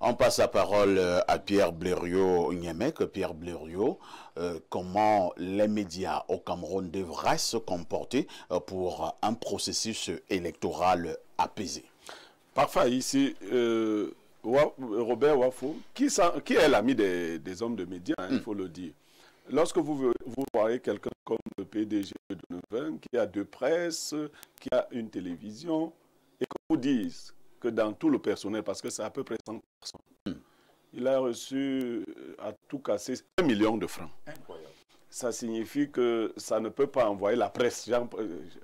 On passe la parole à Pierre Blériot-Niémec. Pierre Blériot, comment les médias au Cameroun devraient se comporter pour un processus électoral apaisé? Parfait. Ici, Robert Wafo, qui est l'ami des hommes de médias, hein, il faut le dire. Lorsque vous voyez quelqu'un comme le PDG de Nevin, qui a deux presses, qui a une télévision, et qu'on vous dise que dans tout le personnel, parce que c'est à peu près 100 personnes, il a reçu à tout casser 1 million de francs. Incroyable. Ça signifie que ça ne peut pas envoyer la presse.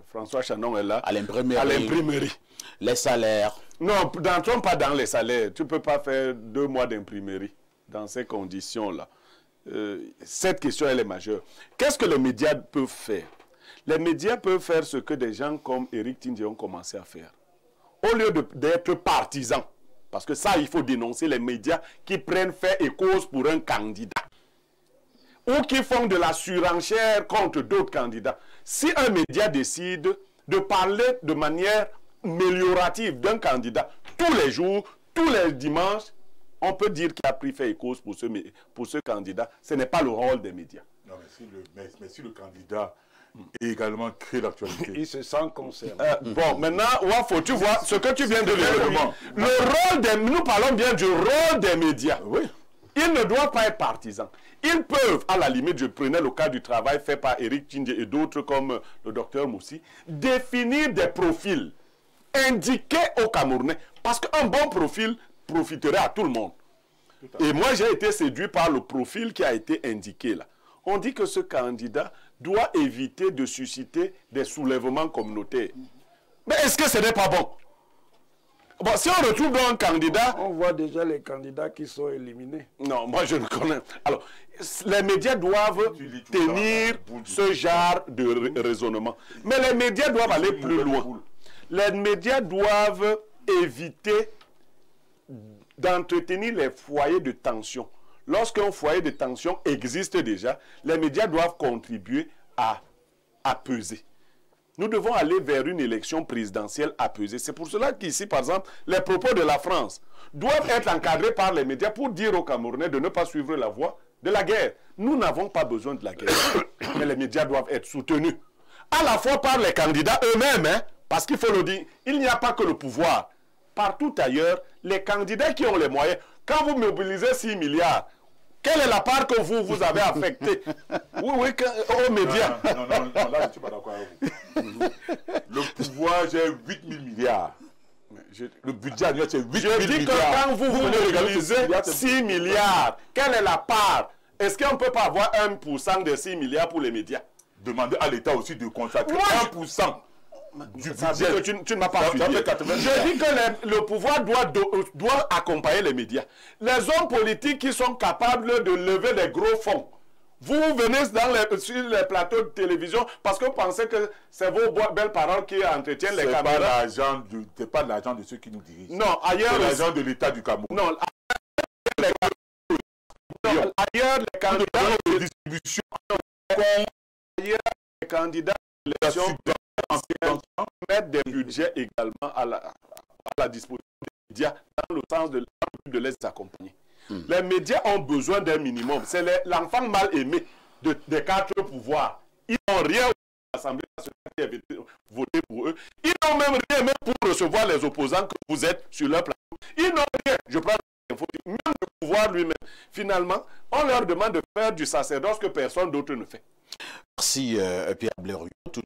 François Chanon est là. À l'imprimerie. Les salaires. Non, n'entrons pas dans les salaires. Tu ne peux pas faire 2 mois d'imprimerie dans ces conditions-là. Cette question, elle est majeure. Qu'est-ce que les médias peuvent faire? Les médias peuvent faire ce que des gens comme Éric Tindjé ont commencé à faire. Au lieu d'être partisans, parce que ça, il faut dénoncer les médias qui prennent fait et cause pour un candidat, ou qui font de la surenchère contre d'autres candidats. Si un média décide de parler de manière améliorative d'un candidat tous les jours, tous les dimanches, on peut dire qu'il a pris fait et cause pour ce candidat. Ce n'est pas le rôle des médias. Non, mais si le candidat est également créé l'actualité. Il se sent concerné. Bon, maintenant, Wafo, tu vois, ce que tu viens de dire, nous parlons bien du rôle des médias. Oui. Ils ne doivent pas être partisans. Ils peuvent, à la limite, je prenais le cas du travail fait par Éric Tindjé et d'autres comme le docteur Moussi, définir des profils indiqués aux Camerounais. Parce qu'un bon profil profiterait à tout le monde. Et moi, j'ai été séduit par le profil qui a été indiqué là. On dit que ce candidat doit éviter de susciter des soulèvements communautaires. Mais est-ce que ce n'est pas bon? Bon, si on retrouve dans un candidat... On voit déjà les candidats qui sont éliminés. Non, moi je ne connais... Alors, les médias doivent tenir ce genre de raisonnement. Mais les médias doivent aller plus loin. Les médias doivent éviter d'entretenir les foyers de tension. Lorsqu'un foyer de tension existe déjà, les médias doivent contribuer à apaiser. Nous devons aller vers une élection présidentielle apaisée. C'est pour cela qu'ici, par exemple, les propos de la France doivent être encadrés par les médias pour dire aux Camerounais de ne pas suivre la voie de la guerre. Nous n'avons pas besoin de la guerre, mais les médias doivent être soutenus. À la fois par les candidats eux-mêmes, hein, parce qu'il faut le dire, il n'y a pas que le pouvoir. Partout ailleurs, les candidats qui ont les moyens, quand vous mobilisez 6 milliards, quelle est la part que vous avez affectée? Oui, aux médias. Non, là, je ne suis pas d'accord avec vous. Le pouvoir, j'ai 8 000 milliards. Le budget annuel, c'est 8 000 milliards. Je dis que quand vous mobilisez 6 milliards, quelle est la part? Est-ce qu'on ne peut pas avoir 1% des 6 milliards pour les médias? Demandez à l'État aussi de consacrer 1%. Du budget. Tu ne m'as pas suivi. Je dis que le pouvoir doit accompagner les médias. Les hommes politiques qui sont capables de lever des gros fonds. Vous venez sur les plateaux de télévision parce que vous pensez que c'est vos belles paroles qui entretiennent les caméras. Ce n'est pas l'argent de ceux qui nous dirigent. Non, ailleurs. C'est l'argent de l'État du Cameroun. Non, ailleurs, les candidats de distribution. Ailleurs, les candidats de l'élection mettre des budgets également à la disposition des médias dans le sens de les accompagner. Les médias ont besoin d'un minimum. C'est l'enfant mal aimé des 4 pouvoirs. Ils n'ont rien à l'Assemblée nationale qui avait voté pour eux. Ils n'ont même rien même pour recevoir les opposants que vous êtes sur leur plateau. Ils n'ont rien. Je prends l'info. Même le pouvoir lui-même. Finalement, on leur demande de faire du sacerdoce que personne d'autre ne fait. Merci Pierre Blériot. Tout